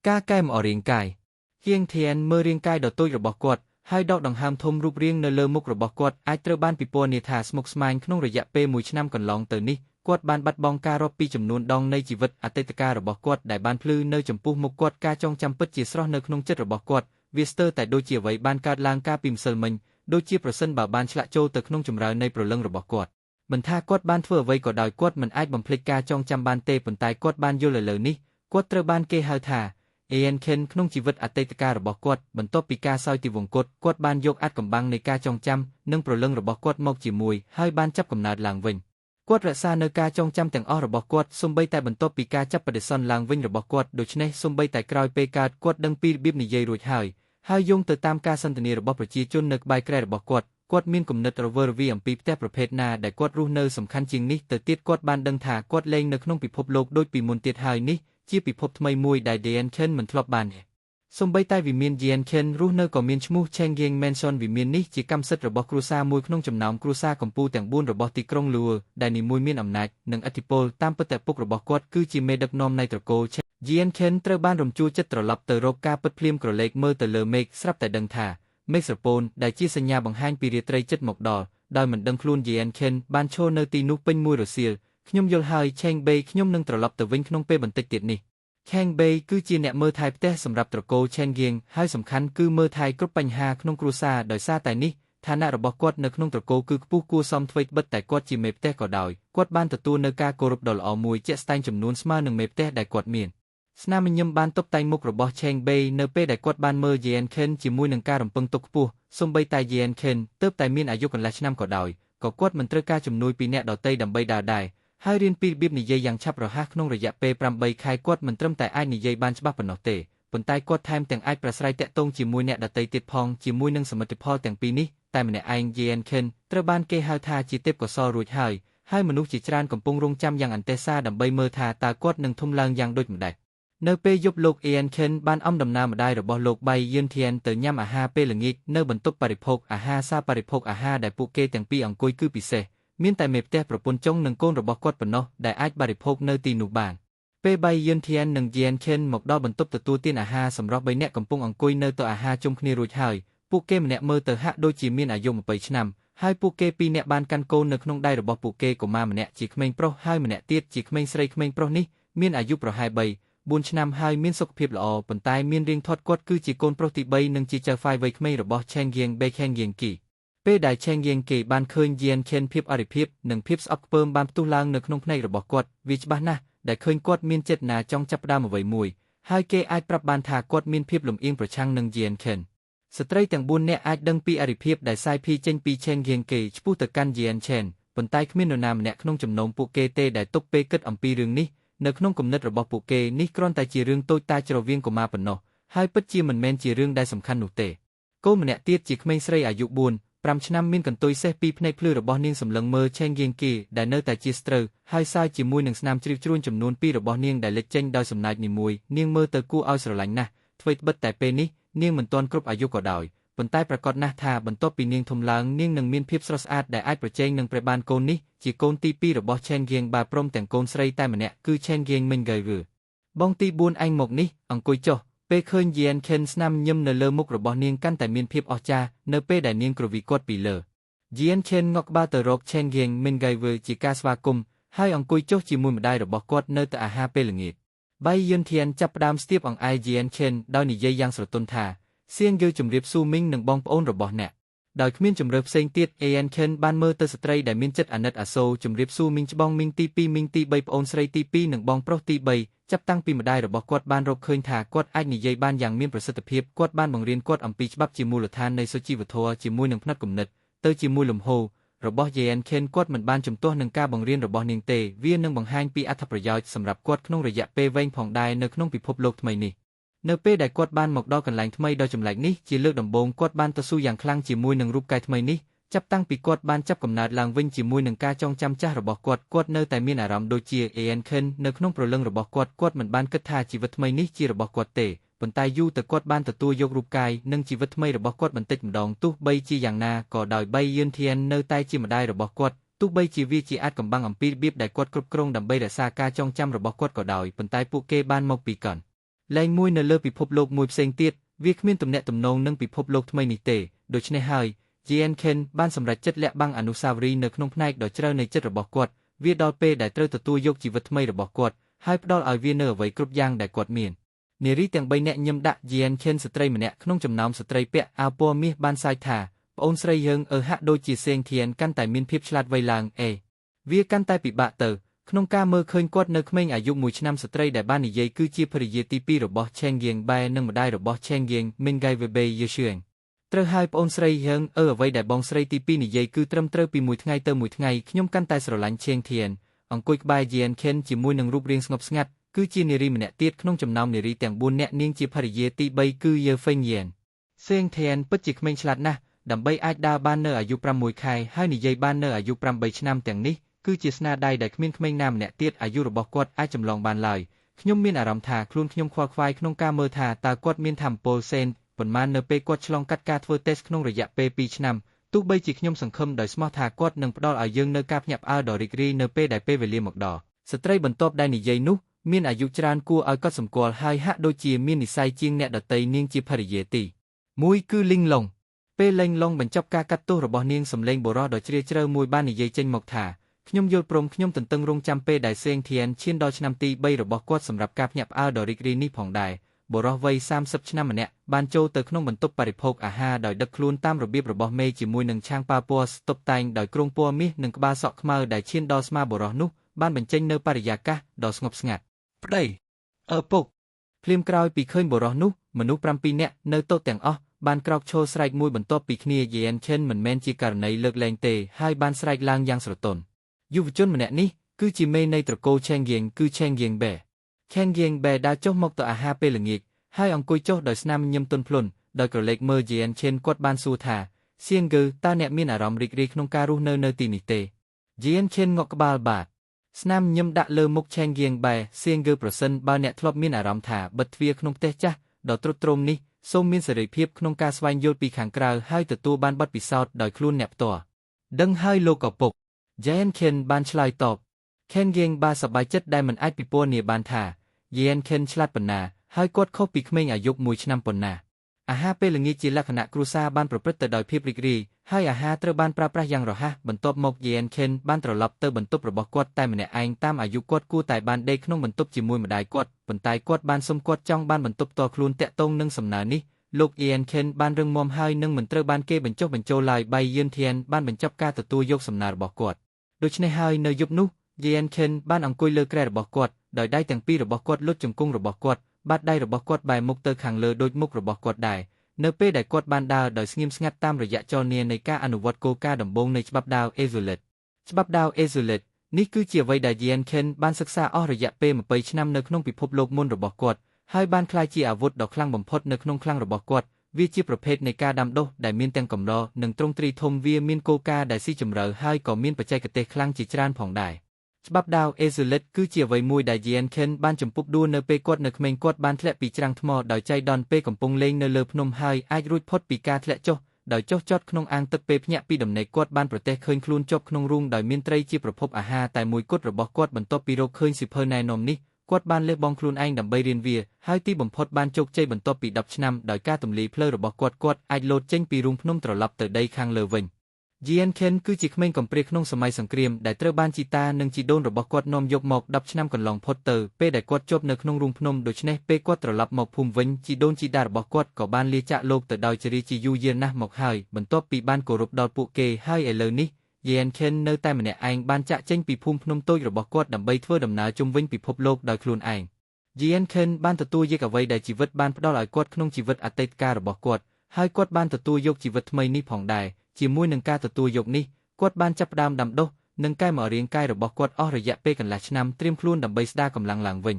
ការកែមអរាងកាយជាងធានមើលរាងកាយដ៏តូចរបស់គាត់ហើយដកដង្ហើមធំរូបរាងនៅលើមុខរបស់គាត់អាចត្រូវបានពិពណ៌នាថាស្មុគស្មាញក្នុងរយៈពេល1ឆ្នាំកន្លងទៅនេះគាត់បានបាត់បង់ការរាប់ពីចំនួនដងនៃជីវិតអតីតកាលរបស់គាត់ដែលបានភ្លឺនៅចំពោះមុខគាត់ការចងចាំពិតជាស្រស់នៅក្នុងចិត្តរបស់គាត់វាស្ទើរតែដូចជាអ្វីបានកើតឡើងកាលពីម្សិលមិញដូចជាប្រសិនបើបានឆ្លាក់ចូលទៅក្នុងចម្រើននៃព្រលឹងរបស់គាត់មិនថាគាត់បានធ្វើអ្វីក៏ដោយគាត់មិនអាចបំភ្លេចការចងចាំបានទេប៉ុន្តែគាត់បានយល់ឥឡូវនេះគាត់ត្រូវបានគេហៅថាIan Ken ក្នុងជីវិតអតីតកាលរបស់គាត់បន្ទាប់ពីការសោយទីវង្គតគាត់បានយកអាថ៌កំបាំងនៃការចងចាំនិងព្រលឹងរបស់គាត់មកជាមួយហើយបានចាប់កំណើតឡើងវិញគាត់រក្សានៅការចងចាំទាំងអស់របស់គាត់សូម្បីតែបន្ទាប់ពីការចាប់បដិសន្ធឡើងវិញរបស់គាត់ដូច្នេះសូម្បីតែក្រោយពេលកើតគាត់ដឹងពីរបៀបនិយាយរួចហើយយោងទៅតាមការសន្ទនារបស់ប្រជាជននៅក្បែរក្រែរបស់គាត់មានគំនិតរវើរវាយអំពីផ្ទះប្រភេទណាដែលគាត់រស់នៅសំខាន់ជាងនេះទៅទៀតគាត់បានដឹងថាគាត់លែងនៅក្នុងពិភពលោកដូចពីមុនទៀតហើយនេះជាពិភពថ្មីមួយដែល Ian Ken មិនធ្លាប់បានសូម្បីតែវិមាន Ian Ken រស់នៅក៏មានឈ្មោះ Changing Mansion វិមាននេះជាកម្មសិទ្ធិរបស់គ្រួសារមួយក្នុងចំណោមគ្រួសារកំពូលទាំង4របស់ទីក្រុង Luo ដែលនីមួយមានអំណាចនិងឥទ្ធិពលតាមពិតតែពុករបស់គាត់គឺជាមេដឹកនាំនៃត្រកូល Ian Ken ត្រូវបានរំជួលចិត្តត្រឡប់ទៅរកការពិតភ្លាមក្រឡេកមើលទៅលើមេឃស្រាប់តែដឹងថាមេឃស្រពោនដែលជាសញ្ញាបង្ហាញពីរាត្រីចិត្តមកដល់ដោយមិនដឹងខ្លួន Ian Ken បានឈរនៅទីនោះពេញមួយរសៀលខ្ញុំយល់ហើយ Cheng Bei ខ្ញុំនឹងត្រឡប់ទៅវិញក្នុងពេលបន្តិចទៀតនេះ Cheng Bei គឺជាអ្នកមើលថែផ្ទះសម្រាប់ត្រកូល Chenging ហើយសំខាន់គឺមើលថែគ្រប់បញ្ហាក្នុងគ្រួសារដោយសារតែនេះឋានៈរបស់គាត់នៅក្នុងត្រកូលគឺខ្ពស់គួរសមថ្មីបិទតែគាត់ជាមេផ្ទះក៏ដោយគាត់បានទទួលនៅការគោរពដ៏ល្អមួយជាក់ស្ដែងចំនួនស្មើនឹងមេផ្ទះដែលគាត់មានស្នាមញញឹមបានតុបតែងមុខរបស់ Cheng Bei នៅពេលដែលគាត់បានមើល Ian Ken ជាមួយនឹងការរំពឹងទុកខ្ពស់សូម្បីតែ Ian Ken ទើបតែមានអាយុកន្លះឆ្នាំក៏ដោយក៏គាត់មិនត្រូវការជំនួយពីអ្នកដទៃដើម្បីដើរដែរហើយរៀនពីរបៀបនិយាយយ៉ាងឆាប់រហ័សក្នុងរយៈពេល8ខែគាត់មិនត្រឹមតែអាចនិយាយបានច្បាស់ប៉ុណ្ណោះទេប៉ុន្តែគាត់ថែមទាំងអាចប្រស្រ័យទាក់ទងជាមួយអ្នកដទៃទៀតផងជាមួយនឹងសមិទ្ធផលទាំងពីរនេះតែម្នាក់ឯង Ian Ken ត្រូវបានគេហៅថាជាទេពកោសល្យរួចហើយមនុស្សជាច្រើនកំពុងរងចាំយ៉ាងអន្ទះសារដើម្បីមើលថាតើគាត់នឹងធំឡើងយ៉ាងដូចម្តេចនៅពេលយប់លោក Ian Ken បានអំដំណើរម្ដាយរបស់លោក Bai Yuntian ទៅញ៉ាំអាហារពេលល្ងាចនៅបន្ទប់បរិភោគអាហារសារបរិភោគអាហារដែលពួកគេទាំងពីរអង្គុយគឺពិសេសមានតែមេផ្ទះប្រពន្ធចុងនិងកូនរបស់គាត់ប៉ុណ្ណោះដែលអាចបរិភោគនៅទីនោះបានពេល Bai Yuntian និង Ian Ken មកដល់បន្ទប់ទទួលទានអាហារសម្រាប់3នាក់កំពុងអង្គុយនៅតុអាហារជុំគ្នារួចហើយពួកគេម្នាក់មើលទៅហាក់ដូចជាមានអាយុ20ឆ្នាំហើយពួកគេពីរនាក់បានកាន់កូននៅក្នុងដៃរបស់ពួកគេកុមារម្នាក់ជាក្មេងប្រុសហើយម្នាក់ទៀតជាក្មេងស្រីក្មេងប្រុសនេះមានអាយុប្រហែល3-4ឆ្នាំហើយមានសុខភាពល្អប៉ុន្តែមានរៀងធាត់គាត់គឺជាកូនប្រុសទី3និងជាចៅហ្វាយវ័យក្មេងរបស់ Chenging Bei Chenging Ki ពេលដែល Chenging Ki បានឃើញ Ian Ken ភាពអរិភាពនិងភាពស្អប់ខ្ពើមបានផ្ទុះឡើងនៅក្នុងភ្នែករបស់គាត់វាច្បាស់ណាស់ដែលឃើញគាត់មានចេតនាចង់ចាប់ផ្ដើមអ្វីមួយហើយគេអាចប្រាប់បានថាគាត់មានភាពលំអៀងប្រឆាំងនឹង Ian Ken ស្ត្រីទាំង4នាក់អាចដឹងពីអរិភាពដែលសាយភាយចេញពី Chenging Ki ឆ្ពោះទៅកាន់ Ian Ken ប៉ុន្តែគ្មាននរណាម្នាក់ក្នុងចំណោមពួកគេទេដែលទុកពេលគិតអំពីរឿងនេះនៅក្នុងគំនិតរបស់ពួកគេនេះគ្រាន់តែជារឿងតូចតាចច្រវាងកុមារប៉ុណ្ណោះហើយពិតជាមិនមែនជារឿងដែលសំខាន់នោះទេកូនម្នាក់ទៀតជាក្មេងស្រីអាយុ4-5ឆ្នាំមានកន្ទុយសេះពីភ្នែកភ្លឺរបស់នាងសម្លឹងមើល Chenging Ki ដែលនៅតែជាស្ត្រូវហើយសើចជាមួយនឹងស្នាមជ្រីវជ្រួញចំនួន2របស់នាងដែលលេចចេញដោយសំណាចនីមួយនាងមើលទៅគួរឲ្យស្រឡាញ់ណាស់ថ្មីត្បិតតែពេលនេះនាងមិនទាន់គ្រប់អាយុក៏ដោយប៉ុន្តែប្រកាសណាស់ថាបន្ទាប់ពីនាងធំឡើងនាងនឹងមានភាពស្រស់ស្អាតដែលអាចប្រជែងនឹងព្រះបានកូននេះជាកូនទី2របស់ Chenging Ba ព្រមទាំងកូនស្រីតែម្នាក់គឺ Chenging Mingai បងទី4ឯងមកនេះអង្គុយចុះពេលឃើញ Ian Ken ស្នាមញឹមនៅលើមុខរបស់នាងកាន់តែមានភាពអស្ចារ្យនៅពេលដែលនាងគ្រវីគាត់ពីលើ Ian Ken ងក់ក្បាលទៅរក Chenging Mingai ជាការស្វាគមន៍ហើយអង្គុយចុះជាមួយម្ដាយរបស់គាត់នៅតុអាហារពេលល្ងាច Bai Yuntian ចាប់ផ្ដើមស្ទាបអង្អែល Ian Ken ដោយនិយាយយ៉ាងស្រទន់ថាសៀងយើជំរាបសួរមីងនិងបងប្អូនរបស់អ្នកដោយគ្មានជំរើសផ្សេងទៀត Ian Ken បានមើលទៅស្ត្រីដែលមានចិត្តអាណិតអាសូរជំរាបសួរមីងច្បងមីងទី2មីងទី3ប្អូនស្រីទី2និងបងប្រុសទី3ចាប់តាំងពីម្ដាយរបស់គាត់បានរកឃើញថាគាត់អាចនិយាយបានយ៉ាងមានប្រសិទ្ធភាពគាត់បានបង្រៀនគាត់អំពីច្បាប់ជាមូលដ្ឋាននៃសុជីវធម៌ជាមួយនឹងផ្នែកគំនិតទៅជាមួយលំហូររបស់ Ian Ken គាត់មិនបានជំទាស់នឹងការបង្រៀនរបស់នាងទេវានឹងបង្ហាញពីអត្ថប្រយោជន៍សម្រាប់គាត់ក្នុងរយៈពេលវែងផងដែរនៅក្នុងពិភពលោកថ្មីនេះនៅពេលដែលគាត់បានមកដល់កន្លែងថ្មីដ៏ចម្លែកនេះជាលើកដំបូងគាត់បានតស៊ូយ៉ាងខ្លាំងជាមួយនឹងរូបកាយថ្មីនេះចាប់តាំងពីគាត់បានចាប់កំណើតឡើងវិញជាមួយនឹងការចងចាំចាស់របស់គាត់នៅតែមានអារម្មណ៍ដូចជា Ian Ken នៅក្នុងព្រលឹងរបស់គាត់មិនបានគិតថាជីវិតថ្មីនេះជារបស់គាត់ទេប៉ុន្តែយូរទៅគាត់បានទទួលយករូបកាយនិងជីវិតថ្មីរបស់គាត់បន្តិចម្ដងទោះបីជាយ៉ាងណាក៏ដោយ Bai Yuntian នៅតែជាម្ដាយរបស់គាត់ទោះបីជាវាជាអាចកំបាំងអំពីរបៀបដែលគាត់គ្រប់គ្រងដើម្បីរក្សាការចងចាំរបស់គាត់ក៏ដោយប៉ុន្តែពួកគេបានមកពីកន លែងមួយនៅលើពិភពលោកមួយផ្សេងទៀតវាគ្មានទំនាក់ទំនងនឹងពិភពលោកថ្មីនេះទេដូច្នេះហើយ Jian Ken បានសម្រេចចិត្តលាក់បាំងអនុស្សាវរីយ៍នៅក្នុងផ្នែកដ៏ជ្រៅនៃចិត្តរបស់គាត់វាដល់ពេលដែលត្រូវទទួលយកជីវិតថ្មីរបស់គាត់ហើយផ្ដល់ឲ្យវានូវអ្វីគ្រប់យ៉ាងដែលគាត់មាននារីទាំង3នាក់ញឹមដាក់ Jian Ken ស្ត្រីម្នាក់ក្នុងចំណោមស្ត្រីពាក់អាវពណ៌មាសបានសាយថាប្អូនស្រីយើងហាក់ដូចជាសេងធៀនកាន់តែមានភាពឆ្លាតវៃឡើងវាកាន់តែពិបាកទៅក្នុងការមើលឃើញគាត់នៅក្មេងអាយុ1ឆ្នាំស្ត្រីដែលបាននិយាយគឺជាភរិយាទី2របស់ Cheng Yingbai និងម្ដាយរបស់ Cheng Ying Mingai Wei Yushuang ត្រូវហើយប្អូនស្រីយើងអ្វីដែលបងស្រីទី2និយាយគឺត្រឹមត្រូវពីមួយថ្ងៃទៅមួយថ្ងៃខ្ញុំកាន់តែស្រឡាញ់ Cheng Thien អង្គុយក្បែរ Jian Ken ជាមួយនឹងរូបរាងស្ងប់ស្ងាត់គឺជានារីម្នាក់ទៀតក្នុងចំណោមនារីទាំង4នាក់នាងជាភរិយាទី3គឺ Ye Feng Yan Cheng Thien ពិតជាក្មេងឆ្លាតណាស់ដើម្បីអាចដើរបាននៅអាយុ6ខែហើយនិយាយបាននៅអាយុ8ឆ្នាំទាំងនេះគឺជាស្នាដៃដែលគ្មានក្មេងណាម្នាក់ទៀតអាយុរបស់គាត់អាចចម្លងបានឡើយខ្ញុំមានអារម្មណ៍ថាខ្លួនខ្ញុំខ្វល់ខ្វាយក្នុងការមើលថាតើគាត់មានថាមពលសេនប៉ុន្មាននៅពេលគាត់ឆ្លងកាត់ការធ្វើតេស្តក្នុងរយៈពេល2ឆ្នាំទោះបីជាខ្ញុំសង្ឃឹមដោយស្មោះថាគាត់នឹងផ្ដល់ឲ្យយើងនូវការភ្ញាក់ផ្អើលដ៏រីករាយនៅពេលដែលពេលវេលាមកដល់ស្ត្រីបន្ទាប់ដែលនិយាយនោះមានអាយុច្រើនគួរឲ្យកត់សម្គាល់ហើយហាក់ដូចជាមាននិស្ស័យជាងអ្នកដទៃនាងជាភរិយាទី1គឺលីងឡុងពេលលីងឡុងបញ្ចប់ការកាត់ទោសរបស់នាងសម្លេងបុរសដ៏ជ្រាលជ្រៅមួយបាននិយាយចេញមកថាខ្ញុំយល់ព្រមខ្ញុំទន្ទឹងរង់ចាំពេលដែលសេងធៀនឈានដល់ឆ្នាំទី3របស់គាត់សម្រាប់ការភ្ញាក់ផ្អើលដ៏រីករាយនេះផងដែរបុរសវ័យ30ឆ្នាំម្នាក់បានចូលទៅក្នុងបន្ទប់បរិភោគអាហារដោយដឹកខ្លួនតាមរបៀបរបស់មេជាមួយនឹងឆាងប៉ាពណ៌តុបតែងដោយគ្រោងពណ៌មាសនិងក្បាលសក់ខ្មៅដែលឈានដល់ស្មាបុរសនោះបានបញ្ចេញនៅបរិយាកាសដ៏ស្ងប់ស្ងាត់ប្តីពុកភ្លាមក្រោយពីឃើញបុរសនោះមនុស្ស7នាក់នៅតុទាំងអស់បានក្រោកឈរស្រែកមួយបន្ទាប់ពីគ្នា Jian Chen មិនមែនជាករណីលើកលែងទេហើយបានស្រែកឡើងយ៉ាងស្រទន់យុវជនម្នាក់នេះគឺជាមេនៃត្រកូល Cheng Ying គឺ Cheng Yingbai Cheng Yingbai ដើរចុះមកទៅអាហារពេលល្ងាចហើយអង្គុយចុះដោយស្នាមញញឹមទន់ភ្លន់ដោយក្រឡេកមើល Jian Chen គាត់បានសួរថាសៀងគឺតើអ្នកមានអារម្មណ៍រីករាយក្នុងការរស់នៅទីនេះទេ Jian Chen ងក់ក្បាលបាទស្នាមញញឹមដាក់លើមុខ Cheng Yingbai សៀងគឺប្រសិនបើអ្នកធ្លាប់មានអារម្មណ៍ថាបិទទ្វារក្នុងផ្ទះចាស់ដ៏ទ្រុឌទ្រោមនេះសូមមានសេរីភាពក្នុងការស្វែងយល់ពីខាងក្រៅហើយទទួលបានបទពិសោធន៍ដោយខ្លួនអ្នកផ្ទាល់ដឹងហើយលោកឪពុក Jian Chen បានឆ្លើយតប Chen Yingbai សប្បាយចិត្តដែលមិនអាចពិពណ៌នាបានថា Jian Chen ឆ្លាតប៉ុណ្ណាហើយគាត់ខុសពីក្មេងអាយុ1ឆ្នាំប៉ុណ្ណាអាហារពេលល្ងាចជាលក្ខណៈគ្រួសារបានប្រព្រឹត្តទៅដោយភាពរីករាយហើយអាហារត្រូវបានប្រើប្រាស់យ៉ាងរហ័សបន្ទាប់មក Jian Chen បានត្រឡប់ទៅបន្ទប់របស់គាត់តែម្នាក់ឯងតាមអាយុគាត់គួរតែបានដេកក្នុងបន្ទប់ជាមួយម្ដាយគាត់ប៉ុន្តែគាត់បានសុំគាត់ចង់បានបន្ទប់ផ្ទាល់ខ្លួនតាក់ទងនឹងសំណើនេះលោក Jian Chen បានរឹងមាំហើយនឹងមិនត្រូវបានគេបញ្ចុះបញ្ចូលឡើយបៃយឿនធៀនបានបញ្ចប់ការទទួលយកសំណើរបស់គាត់ដូច្នេះហើយនៅយប់នោះ Jian Chen បានអង្គុយលើគ្រែរបស់គាត់ដោយដៃទាំងពីររបស់គាត់លុតជង្គង់របស់គាត់បាតដៃរបស់គាត់បែរមុខទៅខាងលើដូចមុខរបស់គាត់ដែរនៅពេលដែលគាត់បានដើរដោយស្ងៀមស្ងាត់តាមរយៈចលនានៃការអនុវត្តគោលការណ៍ដំបូងនៃច្បាប់ដាវអេហ្សូលិតច្បាប់ដាវអេហ្សូលិតនេះគឺជាអ្វីដែល Jian Chen បានសិក្សាអស់រយៈពេល20ឆ្នាំនៅក្នុងពិភពលោកមុនរបស់គាត់ហើយបានក្លាយជាអាវុធដ៏ខ្លាំងបំផុតនៅក្នុងឃ្លាំងរបស់គាត់វាជាប្រភេទនៃការដាំដុះដែលមានទាំងកម្រនិងទ្រង់ទ្រីធំវាមានគោលការណ៍ដែលស៊ីជម្រៅហើយក៏មានបច្ចេកទេសខ្លាំងជាច្រើនផងដែរច្បាប់ដាវអេហ្សូលិតគឺជាអ្វីមួយដែល Jian Chen បានចំពុបដួលនៅពេលគាត់នៅក្មេងគាត់បានធ្លាក់ពីច្រាំងថ្មដោយចៃដន្យពេលកំពុងលេងនៅលើភ្នំហើយអាចរួចផុតពីការធ្លាក់ចុះដោយចុះចតក្នុងអាងទឹកពេលភ្ញាក់ពីដំណេកគាត់បានប្រទះឃើញខ្លួនជាប់ក្នុងរូងដោយមានត្រីជាប្រភពអាហារតែមួយគត់របស់គាត់បន្ទាប់ពីរកឃើញសៀវភៅណែនាំនេះគាត់បានលះបង់ខ្លួនឯងដើម្បីរៀនវាហើយទីបំផុតបានជោគជ័យបន្ទាប់ពី10ឆ្នាំដោយការទម្លាយផ្លូវរបស់គាត់អាចលោតចេញពីរូងភ្នំត្រឡប់ទៅដីខាងលើវិញ Jian Chen គឺជាក្មេងកំព្រាក្នុងសម័យសង្គ្រាមដែលត្រូវបានជីតានិងជីដូនរបស់គាត់នាំយកមក10ឆ្នាំកន្លងផុតទៅពេលដែលគាត់ជាប់នៅក្នុងរូងភ្នំដូច្នេះពេលគាត់ត្រឡប់មកភូមិវិញជីដូនជីតារបស់គាត់ក៏បានលាចាកលោកទៅដោយជរាជាយូរយារណាស់មកហើយបន្ទាប់ពីបានគោរពដល់ពួកគេហើយឥឡូវនេះ Jian Chen នៅតែម្នាក់ឯងបានចាក់ចេញពីភូមិភ្នំតូចរបស់គាត់ដើម្បីធ្វើដំណើរជុំវិញពិភពលោកដោយខ្លួនឯង Jian Chen បានទទួលយកអ្វីដែលជីវិតបានផ្ដល់ឲ្យគាត់ក្នុងជីវិតអតីតកាលរបស់គាត់ហើយគាត់បានទទួលយកជីវិតថ្មីនេះផងដែរជាមួយនឹងការទទួលយកនេះគាត់បានចាប់ផ្ដើមដាំដុះនិងកែមករាងកាយរបស់គាត់អស់រយៈពេលកន្លះឆ្នាំត្រៀមខ្លួនដើម្បីស្ដារកម្លាំងឡើងវិញ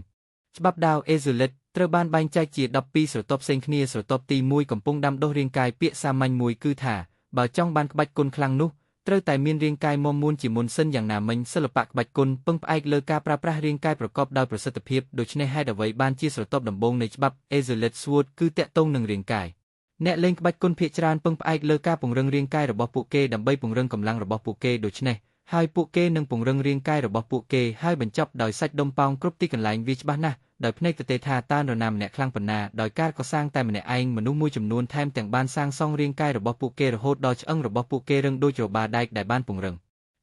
ច្បាប់ដាវអេហ្សូលិតត្រូវបានបែងចែកជា12ស្រទាប់ផ្សេងគ្នាស្រទាប់ទី1កំពុងដាំដុះរាងកាយពាក្យសាមញ្ញមួយគឺថាបើចង់បានក្បាច់គុណខ្លាំងនោះត្រូវតែមានរាងកាយមាំមួនជាមុនសិនយ៉ាងណាមិញសិល្បៈក្បាច់គុណពឹងផ្អែកលើការប្រើប្រាស់រាងកាយប្រកបដោយប្រសិទ្ធភាពដូច្នេះហេតុអ្វីបានជាស្រទាប់ដំបូងនៃច្បាប់ Azoulite Sword គឺតាក់ទងនឹងរាងកាយអ្នកលេងក្បាច់គុណភាគច្រើនពឹងផ្អែកលើការពង្រឹងរាងកាយរបស់ពួកគេដើម្បីពង្រឹងកម្លាំងរបស់ពួកគេដូច្នេះហើយពួកគេនឹងពង្រឹងរាងកាយរបស់ពួកគេហើយបញ្ចប់ដោយសាច់ដុំប៉ោងគ្រប់ទីកន្លែងវាច្បាស់ណាស់ ដោយភ្នែកទទេថាតើនរណាម្នាក់ខ្លាំងប៉ុណ្ណាដោយការកសាងតែម្នាក់ឯងមនុស្សមួយចំនួនថែមទាំងបានសាងសង់រាងកាយរបស់ពួកគេរហូតដល់ឆ្អឹងរបស់ពួកគេរឹងដូចរបាដែកដែលបានពង្រឹង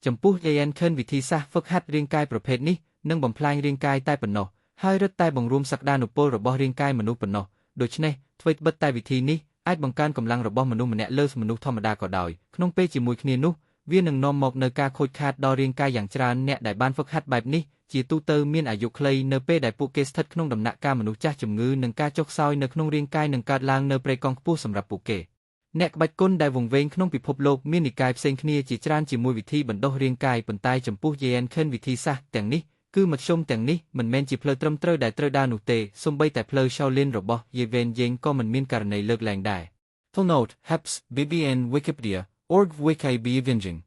ចំពោះ AN ខិនវិធីសាស្ត្រហ្វឹកហាត់រាងកាយប្រភេទនេះនឹងបំផ្លាញរាងកាយតែប៉ុណ្ណោះហើយរឹតតែបង្រួមសក្តានុពលរបស់រាងកាយមនុស្សប៉ុណ្ណោះដូច្នេះអ្វីត្បិតតែវិធីនេះអាចបង្កើនកម្លាំងរបស់មនុស្សម្នាក់លើសមនុស្សធម្មតាក៏ដោយក្នុងពេលជាមួយគ្នានោះវានឹងនាំមកនូវការខូចខាតដល់រាងកាយយ៉ាងច្រើនអ្នកដែលបានហ្វឹកហាត់បែបនេះជាទូទៅមានអាយុខ្លីនៅពេលដែលពួកគេស្ថិតក្នុងដំណាក់កាលមនុស្សចាស់ជំងឺនិងការចុះខ្សោយនៅក្នុងរាងកាយនឹងកើតឡើងនៅព្រៃកង់ខ្ពស់សម្រាប់ពួកគេអ្នកក្បាច់គុណដែលវង្វេងក្នុងពិភពលោកមាននិកាយផ្សេងគ្នាជាច្រើនជាមួយវិធីបណ្ដុះរាងកាយប៉ុន្តែចំពោះ Yen Ken វិធីសាស្ត្រទាំងនេះគឺមធ្យមទាំងនេះមិនមែនជាផ្លូវត្រឹមត្រូវដែលត្រូវដើរនោះទេសូម្បីតែផ្លូវ Shaolin របស់ Yewen Yeng ក៏មិនមានករណីលើកលែងដែរ Full note Haps BBN Wikipedia org wiki Bevinging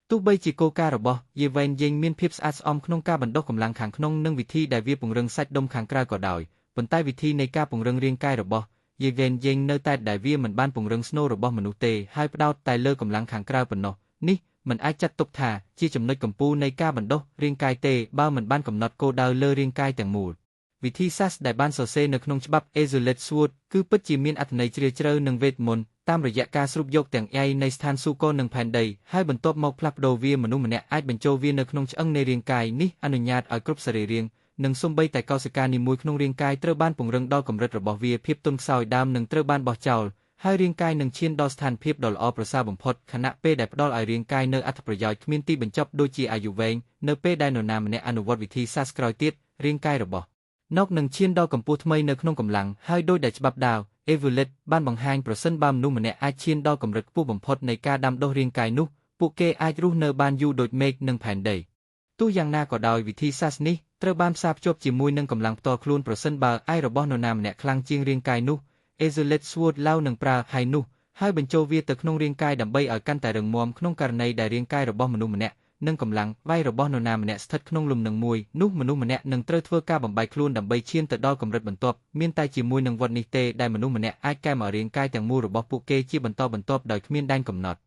ទោះបីជាគោលការណ៍របស់ Yewen Yeng មានភាពស្អាតស្អំក្នុងការបណ្ដុះកម្លាំងខាងក្នុងនិងវិធីដែលវាពង្រឹងសាច់ដុំខាងក្រៅក៏ដោយប៉ុន្តែវិធីនៃការពង្រឹងរាងកាយរបស់ Yewen Yeng នៅតែដែលវាមិនបានពង្រឹងស្នូលរបស់មនុស្សទេហើយផ្ដោតតែលើកម្លាំងខាងក្រៅប៉ុណ្ណោះនេះមិនអាចចាត់ទុកថាជាចំណុចកំពូលនៃការបណ្ដុះរាងកាយទេបើមិនបានកំណត់គោលដៅលើរាងកាយទាំងមូលវិធីសាស្ត្រដែលបានសរសេរនៅក្នុងច្បាប់ Azulet Sword គឺពិតជាមានអត្ថន័យជ្រាលជ្រៅនិងវេទមន្តតាមរយៈការស្រូបយកទាំងឯនៃស្ថានសួគ៌និងផែនដីហើយបន្ទាប់មកផ្លាស់ប្ដូរវាមនុស្សម្នាក់អាចបញ្ចូលវានៅក្នុងឆ្អឹងនៃរាងកាយនេះអនុញ្ញាតឲ្យគ្រប់សរីរាង្គនិងសូម្បីតែកោសិកានីមួយក្នុងរាងកាយត្រូវបានពង្រឹងដល់កម្រិតរបស់វាភាពទន់ខ្សោយដើមនឹងត្រូវបានបោះចោលហើយរាងកាយនឹងឈានដល់ស្ថានភាពដ៏ល្អប្រសើរបំផុតខណៈពេលដែលផ្ដល់ឲ្យរាងកាយនៅអត្ថប្រយោជន៍គ្មានទីបញ្ចប់ដូចជាអាយុវែងនៅពេលដែលនរណាម្នាក់អនុវត្តវិធីសាស្ត្រក្រោយទៀតរាងកាយរបស់nokនឹងឈានដល់កម្ពស់ថ្មីនៅក្នុងកម្លាំងហើយដោយដែលច្បាប់ដាវ Evulet បានបង្ហាញប្រសិនបើមនុស្សម្នាក់អាចឈានដល់កម្រិតខ្ពស់បំផុតនៃការដាំដុះរាងកាយនោះពួកគេអាចរស់នៅបានយូរដូចមេឃនិងផែនដីទោះយ៉ាងណាក៏ដោយវិធីសាស្ត្រនេះត្រូវបានផ្សារភ្ជាប់ជាមួយនឹងកម្លាំងផ្ទាល់ខ្លួនប្រសិនបើឯរបស់នរណាម្នាក់ខ្លាំងជាងរាងកាយនោះ Azulet Sword ឡៅនឹងប្រើហើយនោះហើយបញ្ចូលវាទៅក្នុងរាងកាយដើម្បីឲ្យកាន់តែរឹងមាំក្នុងករណីដែលរាងកាយរបស់មនុស្សម្នាក់និងកម្លាំងវាយរបស់នរណាម្នាក់ស្ថិតក្នុងលំនឹងមួយនោះមនុស្សម្នាក់នឹងត្រូវធ្វើការបំបែកខ្លួនដើម្បីឈានទៅដល់កម្រិតបន្ទាប់មានតែជាមួយនឹងវត្តនេះទេដែលមនុស្សម្នាក់អាចកែមករាងកាយទាំងមូលរបស់ពួកគេជាបន្តបន្ទាប់ដោយគ្មានដែនកំណត់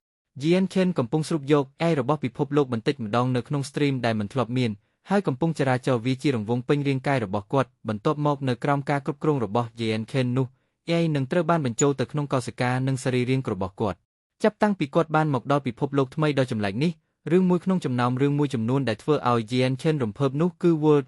Yen Ken កំពុងស្រូបយករបស់ពិភពលោកបន្តិចម្ដងនៅក្នុង stream ដែលមិនធ្លាប់មានហើយកំពុងចរាចរវាជារង្វង់ពេញរាងកាយរបស់គាត់បន្ទាប់មកនៅក្រោមការគ្រប់គ្រងរបស់ Yen Ken នោះនឹងត្រូវបានបញ្ចូលទៅក្នុងកោសិកានិងសរីរាង្គរបស់គាត់ចាប់តាំងពីគាត់បានមកដល់ពិភពលោកថ្មីដ៏ចម្លែកនេះរឿងមួយក្នុងចំណោមរឿងមួយចំនួនដែលធ្វើឲ្យ Yen Ken រំភើបនោះគឺ World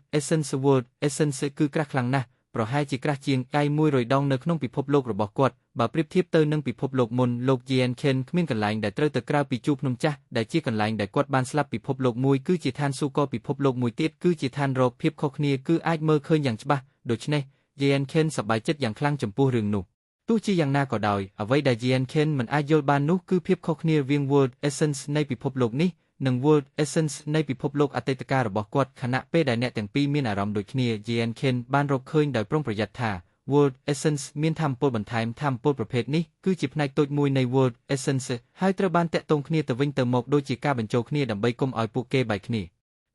Essence គឺក្រាស់ខ្លាំងណាស់ប្រហែលជាក្រាស់ជាង100ដងនៅក្នុងពិភពលោករបស់គាត់បើប្រៀបធៀបទៅនឹងពិភពលោកមុនលោក Yen Ken គ្មានកន្លែងដែលត្រូវទៅក្រៅពីជួរភ្នំចាស់ដែលជាកន្លែងដែលគាត់បានស្លាប់ពិភពលោកមួយគឺជាឋានសួគ៌ពិភពលោកមួយទៀតគឺជាឋានរកភាពខុសគ្នាគឺអាចមើលឃើញយ៉ាងច្បាស់ដូច្នេះ Yen Ken សប្បាយចិត្តយ៉ាងខ្លាំងចំពោះរឿងនោះទោះជាយ៉ាងណាក៏ដោយអ្វីដែល Yen Ken មិនអាចយល់បាននោះគឺភាពខុសគ្នារវាង World Essence នៃពិភពលោកនេះនិង World Essence នៃពិភពលោកអតីតកាលរបស់គាត់ខណៈពេលដែលអ្នកទាំងពីរមានអារម្មណ៍ដូចគ្នា Yen Ken បានរកឃើញដោយប្រុងប្រយ័ត្នថា World Essence មានថាមពលបន្ថែមថាមពលប្រភេទនេះគឺជាផ្នែកតូចមួយនៃ World Essence ហើយត្រូវបានតាក់ទងគ្នាទៅវិញទៅមកដូចជាការបញ្ចូលគ្នាដើម្បីកុំឲ្យពួកគេបែកគ្នា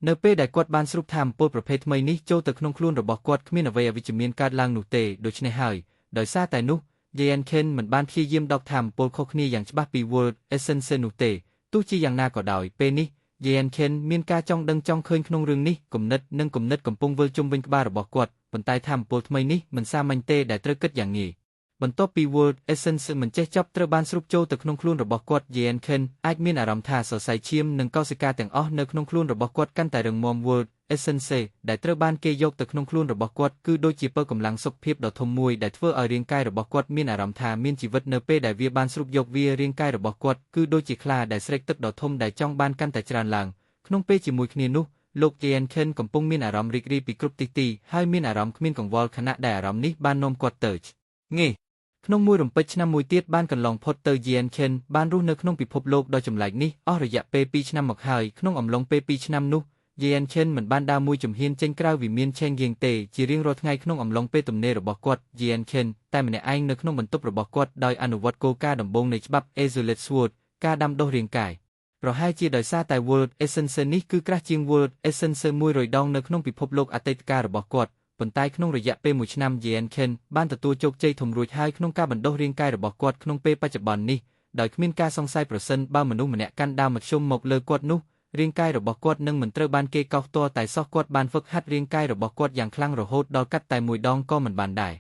នៅពេលដែលគាត់បានស្រូបថាមពលប្រភេទថ្មីនេះចូលទៅក្នុងខ្លួនរបស់គាត់គ្មានអ្វីអវិជ្ជមានកើតឡើងនោះទេដូច្នេះហើយដោយសារតែនោះ Yen Ken មិនបានព្យាយាមដកថាមពលខុសគ្នាយ៉ាងច្បាស់ពី World Essence នោះទេទោះជាយ៉ាងណាក៏ដោយពេលនេះ Yen Ken មានការចង់ដឹងចង់ឃើញក្នុងរឿងនេះគំនិតកំពុងវិលជុំវិញក្បាលរបស់គាត់ប៉ុន្តែថាមពលថ្មីនេះមិនសាមញ្ញទេដែលត្រូវគិតយ៉ាងងាយបន្ទាប់ពី World Essence មិនចេះចប់ត្រូវបានស្រូបចូលទៅក្នុងខ្លួនរបស់គាត់ Yen Ken អាចមានអារម្មណ៍ថាសរសៃឈាមនិងកោសិកាទាំងអស់នៅក្នុងខ្លួនរបស់គាត់កាន់តែរឹងមាំ World Essence ដែលត្រូវបានគេយកទៅក្នុងខ្លួនរបស់គាត់គឺដូចជាពើកម្លាំងសុខភាពដ៏ធំមួយដែលធ្វើឲ្យរាងកាយរបស់គាត់មានអារម្មណ៍ថាមានជីវិតនៅពេលដែលវាបានស្រូបយកវារាងកាយរបស់គាត់គឺដូចជាខ្លាដែលស្រែកទឹកដ៏ធំដែលចង់បានកាន់តែច្រើនឡើងក្នុងពេលជាមួយគ្នានោះលោក Yen Ken កំពុងមានអារម្មណ៍រីករាយពីគ្រប់ទិសទីហើយមានអារម្មណ៍គ្មានកង្វល់ខណៈដែលអារម្មណ៍នេះបាននាំគាត់ទៅងេក្នុងមួយរំពេចឆ្នាំមួយទៀតបានកន្លងផុតទៅ Yen Ken បានរស់នៅក្នុងពិភពលោកដ៏ចម្លែកនេះអស់រយៈពេល2ឆ្នាំមកហើយក្នុងអំឡុងពេល2ឆ្នាំនោះ Yen Ken មិនបានដើរមួយជំហានចេញក្រៅវិមានឆេងហ្គៀងទេជារៀងរាល់ថ្ងៃក្នុងអំឡុងពេលទំនេររបស់គាត់ Yen Ken តែម្នាក់ឯងនៅក្នុងបន្ទប់របស់គាត់ដោយអនុវត្តគោលការណ៍ដំបូងនៃច្បាប់ Azulet Sword ការដាំដុះរាងកាយប្រហែលជាដោយសារតែ World Essence នេះគឺក្រាស់ជាង World Essence 100ដងនៅក្នុងពិភពលោកអតីតកាលរបស់គាត់ប៉ុន្តែក្នុងរយៈពេល1ឆ្នាំ Yen Ken បានទទួលជោគជ័យធំរួចហើយក្នុងការបណ្ដុះរាងកាយរបស់គាត់ក្នុងពេលបច្ចុប្បន្ននេះដោយគ្មានការសង្ស័យប្រសិនបើមនុស្សម្នាក់កាន់ដាវមធ្យមមកលើគាត់នោះ រាងកាយរបស់គាត់នឹងមិនត្រូវបានគេកោសទាល់តែសោះគាត់បានហ្វឹកហាត់រាងកាយរបស់គាត់យ៉ាងខ្លាំងរហូតដល់កាត់តែមួយដងក៏មិនបានដែ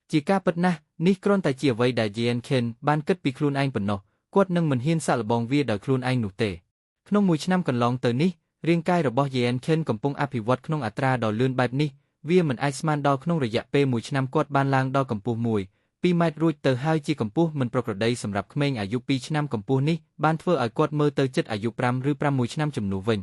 រជាការពិតណាស់នេះគ្រាន់តែជាអ្វីដែល Jen Ken បានគិតពីខ្លួនឯងប៉ុណ្ណោះគាត់នឹងមិនហ៊ានសាកល្បងវាដោយខ្លួនឯងនោះទេក្នុងមួយឆ្នាំកន្លងទៅនេះរាងកាយរបស់ Jen Ken កំពុងអភិវឌ្ឍក្នុងអត្រាដ៏លឿនបែបនេះវាមិនអាចស្មានដល់ក្នុងរយៈពេលមួយឆ្នាំគាត់បានឡើងដល់កម្ពស់2 ម៉ែត្ររួចទៅហើយជាកម្ពស់មិនប្រក្រតីសម្រាប់ក្មេងអាយុ2ឆ្នាំកម្ពស់នេះបានធ្វើឲ្យគាត់មើលទៅជិតអាយុ5 ឬ 6 ឆ្នាំជំនួសវិ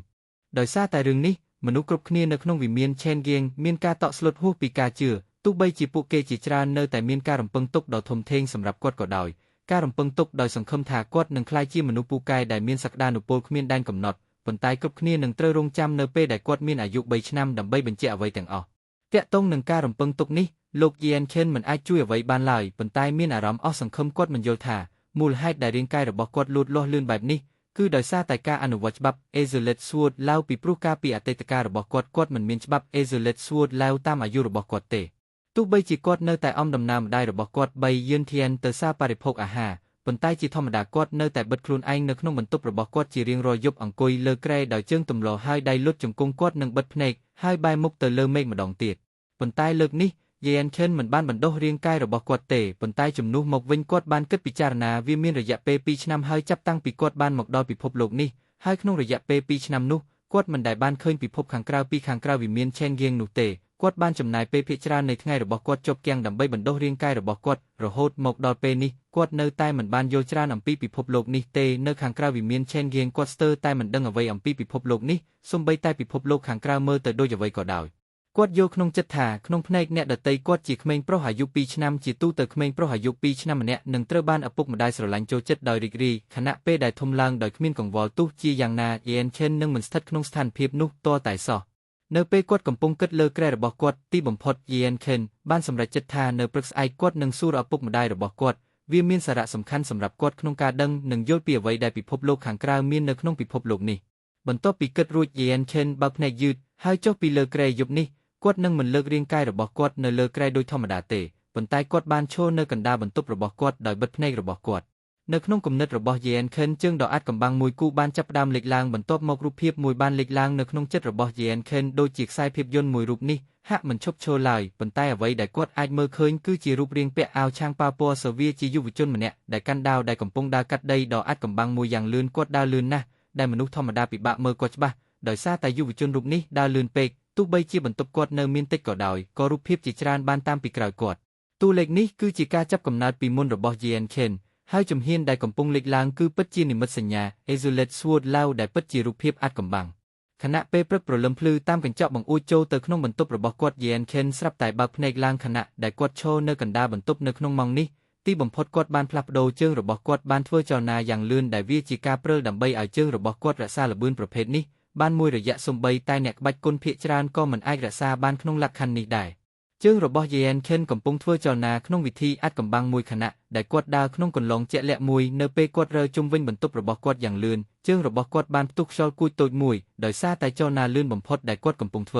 ញដោយសារតែរឿងនេះមនុស្សគ្រប់គ្នានៅក្នុងវិមាន Chen Giang មានការតក់ស្លុតហួសពីការជឿទោះបីជាពួកគេជាច្រើននៅតែមានការរំពឹងទុកដ៏ធំធេងសម្រាប់គាត់ក៏ដោយការរំពឹងទុកដោយសង្ឃឹមថាគាត់នឹងក្លាយជាមនុស្សពូកែដែលមានសក្តានុពលគ្មានដែនកំណត់ប៉ុន្តែគ្រប់គ្នានឹងត្រូវរងចាំនៅពេលដែលគាត់មានអាយុ3ឆ្នាំដើម្បីបញ្ជាក់អ្វីទាំងអស់តាក់ទងនឹងការរំពឹងទុកនេះលោក Yen Chen មិនអាចជួយអ្វីបានឡើយប៉ុន្តែមានអារម្មណ៍អស់សង្ឃឹមគាត់មិនយល់ថាមូលហេតុដែលរាងកាយរបស់គាត់លូតលាស់លឿនបែបនេះគឺដោយសារតែការអនុវត្តច្បាប់ Azulet Sword Law ពីព្រោះកាលពីអតីតកាលរបស់គាត់មិនមានច្បាប់ Azulet Sword Law តាមអាយុរបស់គាត់ទេទោះបីជាគាត់នៅតែអំដំណើរម្ដាយរបស់គាត់3 Yun Tian ទៅសារបរិភោគអាហារប៉ុន្តែជាធម្មតាគាត់នៅតែបិទខ្លួនឯងនៅក្នុងបន្ទប់របស់គាត់ជារៀងរាល់យប់អង្គុយលើគ្រែដោយជើងទម្លហើយដៃលុតជង្គង់គាត់នឹងបិទភ្នែកហើយបែរមុខទៅលើមេឃម្ដងទៀតប៉ុន្តែលើកនេះYen Chen មិនបានបណ្ដុះរាងកាយរបស់គាត់ទេប៉ុន្តែជំនួសមកវិញគាត់បានគិតពិចារណាវាមានរយៈពេល2ឆ្នាំហើយចាប់តាំងពីគាត់បានមកដល់ពិភពលោកនេះហើយក្នុងរយៈពេល2ឆ្នាំនោះគាត់មិនដែលបានឃើញពិភពខាងក្រៅពីខាងក្រៅវិមាន Chen Giang នោះទេគាត់បានចំណាយពេលភាគច្រើននៃថ្ងៃរបស់គាត់ជាប់គាំងដើម្បីបណ្ដុះរាងកាយរបស់គាត់រហូតមកដល់ពេលនេះគាត់នៅតែមិនបានយល់ច្រើនអំពីពិភពលោកនេះទេនៅខាងក្រៅវិមាន Chen Giang គាត់ស្ទើរតែមិនដឹងអ្វីអំពីពិភពលោកនេះសូម្បីតែពិភពលោកខាងក្រៅមើលទៅដូចអ្វីក៏ដោយគាត់យល់ក្នុងចិត្តថាក្នុងភ្នែកអ្នកដទៃគាត់ជាក្មេងប្រុសអាយុ2ឆ្នាំជាទូទៅក្មេងប្រុសអាយុ2ឆ្នាំម្នាក់នឹងត្រូវបានឪពុកម្ដាយស្រឡាញ់ចូលចិត្តដោយរីករាយខណៈពេលដែលធំឡើងដោយគ្មានកង្វល់ទោះជាយ៉ាងណា Yen Chen នឹងមិនស្ថិតក្នុងស្ថានភាពនោះតតែសោះនៅពេលគាត់កំពុងគិតលើគ្រែរបស់គាត់ទីបំផុត Yen Chen បានសម្រេចចិត្តថានៅព្រឹកស្អែកគាត់នឹងសួរឪពុកម្ដាយរបស់គាត់វាមានសារៈសំខាន់សម្រាប់គាត់ក្នុងការដឹងនិងយល់ពីអ្វីដែលពិភពលោកខាងក្រៅមាននៅក្នុងពិភពលោកនេះបន្ទាប់ពីគិតរួច Yen Chen បើកភ្នែកយឺតហើយចុះពីលើគ្រែយប់នេះគាត់នឹងមិនលើករាងកាយរបស់គាត់នៅលើគ្រែដូចធម្មតាទេប៉ុន្តែគាត់បានឈរនៅកណ្ដាលបន្ទប់របស់គាត់ដោយបិទភ្នែករបស់គាត់នៅក្នុងគំនិតរបស់ Yen Chen ជើងដ៏អាចកំបាំងមួយគូបានចាប់ផ្ដើមលេចឡើងបន្ទាប់មករូបភាពមួយបានលេចឡើងនៅក្នុងចិត្តរបស់ Yen Chen ដូចជាខ្សែភាពយន្តមួយរូបនេះហាក់មិនឈប់ឈរឡើយប៉ុន្តែអ្វីដែលគាត់អាចមើលឃើញគឺជារូបរាងពាក់អាវឆាងប៉ាវពណ៌សវាជាយុវជនម្នាក់ដែលកាន់ដាវដែលកំពុងដើរកាត់ដីដ៏អាចកំបាំងមួយយ៉ាងលឿនគាត់ដើរលឿនណាស់ដែលមនុស្សធម្មតាពិបាកមើលគាត់ច្បាស់ដោយសារតែយុវជនរូបនេះដើរលឿនពេកទោះបីជាបន្ទប់គាត់នៅមានតិចក៏ដោយក៏រូបភាពជាច្រើនបានតាមពីក្រោយគាត់តួលេខនេះគឺជាការចាប់កំណើតពីមុនរបស់ Yen Chen ហើយជំហានដែលកំពុងលេចឡើងគឺពិតជានិមិត្តសញ្ញា Azulet Sword Law ដែលពិតជារូបភាពអាចកំបាំងខណៈពេលព្រឹកព្រលឹមភ្លឺតាមកញ្ចក់បង្អួចចូលទៅក្នុងបន្ទប់របស់គាត់ Yen Chen ស្រាប់តែបើកភ្នែកឡើងខណៈដែលគាត់ឈរនៅកណ្ដាលបន្ទប់នៅក្នុងម៉ោងនេះទីបំផុតគាត់បានផ្លាស់ប្ដូរជើងរបស់គាត់បានធ្វើចលនាយ៉ាងលឿនដែលវាជាការព្រើលដើម្បីឲ្យជើងរបស់គាត់រក្សាល្បឿនប្រភេទនេះបានមួយរយៈសំបីតែអ្នកក្បាច់គុនភាគច្រើនក៏មិនអាចរក្សាបានក្នុងលក្ខខណ្ឌនេះដែរជើងរបស់ Yen Chen កំពុងធ្វើចលនាក្នុងវិធីអាចកំបាំងមួយខណៈដែលគាត់ដើរក្នុងកន្លងជាក់លាក់មួយនៅពេលគាត់រើជុំវិញបន្ទប់របស់គាត់យ៉ាងលឿនជើងរបស់គាត់បានផ្ទុះខ្យល់គួចតូចមួយដោយសារតែចលនាលឿនបំផុតដែលគាត់កំពុងធ្វ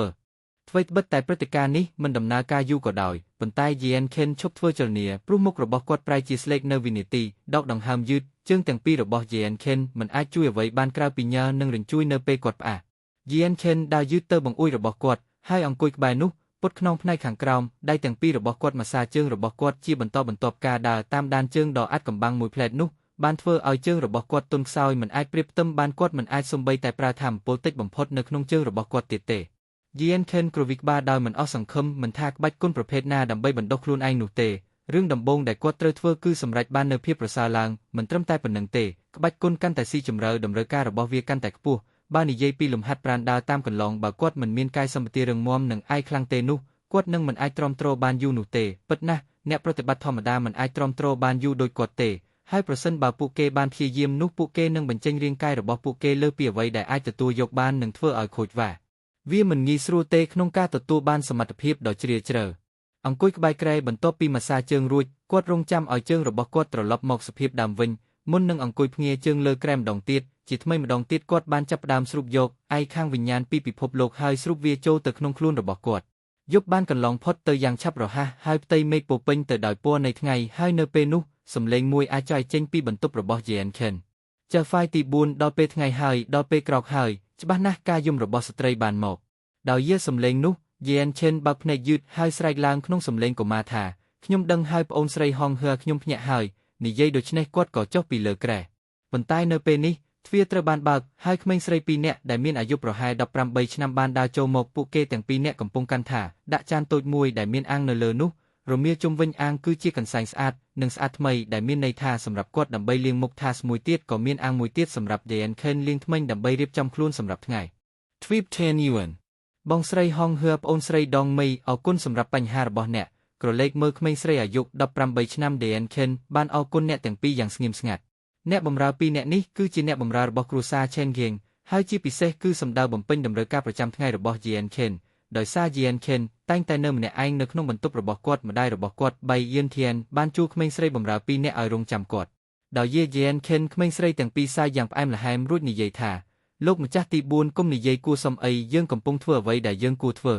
ើអ្វីត្បិតតែព្រឹត្តិការណ៍នេះមិនដំណើរការយូរក៏ដោយប៉ុន្តែ Yen Chen ឈប់ធ្វើចលនាព្រោះមុខរបស់គាត់ប្រែជាស្លេកនៅវិនាទីដកដង្ហើមយឺតជើងទាំងពីររបស់ Yen Chen មិនអាចជួយអ្វីបានក្រៅពីញើសនិងរញ្ជួយនៅពេលគាត់ផ្អាកYen Chen ដើរយឺតទៅបង្អួចរបស់គាត់ហើយអង្គុយក្បែរនោះពុតខ្នងផ្នែកខាងក្រោមដៃទាំងពីររបស់គាត់ម៉ាស្សាជើងរបស់គាត់ជាបន្តបន្ទាប់ការដើរតាមដានជើងដ៏អាចកំបាំងមួយផ្លែតនោះបានធ្វើឲ្យជើងរបស់គាត់ទន់ខ្សោយមិនអាចប្រៀបផ្ទឹមបានគាត់មិនអាចសំបីតែប្រើថាមពលតិចបំផុតនៅក្នុងជើងរបស់គាត់ទៀតទេ Yen Chen គ្រវិក្បាលដោយមិនអស់សង្ឃឹមមិនថាក្បាច់គុនប្រភេទណាដើម្បីបណ្ដុះខ្លួនឯងនោះទេរឿងដំបូងដែលគាត់ត្រូវធ្វើគឺសម្រេចបាននូវភាពប្រសើរឡើងមិនត្រឹមតែប៉ុណ្្នឹងទេក្បាច់គុនកាន់តែស៊ីជម្រៅតម្រូវការរបស់វាកាន់តែខ្ពស់បើនិយាយពីលំហាត់ប្រាណដើរតាមកន្លងបើគាត់មិនមានកាយសម្បទារឹងមាំនិងឯកខ្លាំងទេនោះគាត់នឹងមិនអាចទ្រាំទ្របានយូរនោះទេពិតណាស់អ្នកប្រតិបត្តិធម្មតាមិនអាចទ្រាំទ្របានយូរដូចគាត់ទេហើយប្រសិនបើពួកគេបានព្យាយាមនោះពួកគេនឹងបញ្ចេញរាងកាយរបស់ពួកគេលើសពីអ្វីដែលអាចទទួលយកបាននិងធ្វើឲ្យខូចវាមិនងាយស្រួលទេក្នុងការទទួលបានសមត្ថភាពដ៏ជ្រាលជ្រៅអង្គុយក្បែរគ្រែបន្ទាប់ពីម៉ាស្សាជើងរួចគាត់រងចាំឲ្យជើងរបស់គាត់ត្រឡប់មកសភាពដើមវិញមុននឹងអង្គុយភ្ងាជើងលើគ្រែម្ដងទៀតជាថ្មីម្ដងទៀតគាត់បានចាប់ផ្ដើមស្រូបយកឯខាងវិញ្ញាណពីពិភពលោកហើយស្រូបវាចូលទៅក្នុងខ្លួនរបស់គាត់យប់បានកន្លងផុតទៅយ៉ាងឆាប់រហ័សហើយផ្ទៃមេឃពោពេញទៅដោយពណ៌នៃថ្ងៃហើយនៅពេលនោះសំឡេងមួយអាចចាយចេញពីបន្ទប់របស់ Yen Chen จะไฟตีบุญดอเปทไงหายดอเปกรอกหายจะบ้านนักกายุมระบอสตรีบานหมกดาวเยี่ยสำเลงนุเย็นเช่นบักในยืดหายสไลลางขนมสำเลงก็มาถาขยมดังหายปอนสไลห้องเฮือขยมพญะหายนิยัยโดยชนกวดก่อเจ้าปีเลอแกร่บนใต้เนเปนี้ทวีตรบานบักหายขมิ้นสไลปีเนะได้มีอายุประหายดับปรำใบชนำบานดาวโจมกปุเกแต่งปีเนะกำปงกันถาดะจานตัวมวยได้มีอังเนเลนุโรเมียจุมวิญอังคือเจียกันไซส์อาดหนึ่งสะอาดไม่ได้มีในท่าสำหรับกวดดับใบเลียงมุกทาสมวยเตียดก็มีอังมวยเตียดสำหรับเดนเคนเลียงทำไมดับใบเรียบจำคลุนสำหรับไงทวีปเทนยวนบองสไลห้องเฮือบอนสไลดองไม่เอากุนสำหรับปัญหาบ่อเนะกระเล็กเมื่อไม่สไลอายุดับปรำใบชนำเดนเคนบ้านเอากุนเนะแต่งปีอย่างสงิมสงัดเนะบำราปีเนะนี้คือจีเนะบำราบอครูซาเชนเกงให้จีพิเศษคือสำดาวบ่มเป็นดำเริกาประจำไงระบอเยนเคนโดยซาเยนเคนตั้งแต่เนิ่มเนี่ยไอ้เนื้อขนมบรรทุกระบอกกอดมาได้ระบอกกอดใบเยือนเทียนบ้านจูขมิ้นใส่บำราปีเนี่ยเอาลงจำกอดดาวเยนเคนขมิ้นใส่แต่งปีซาอย่างไอ้ละไฮมรุ่นนิยัยท่าโลกมันจัตีบูนก้มนิยัยกูสมไอเยื่องกำปงทั่วไว้ได้เยื่องกูทั่ว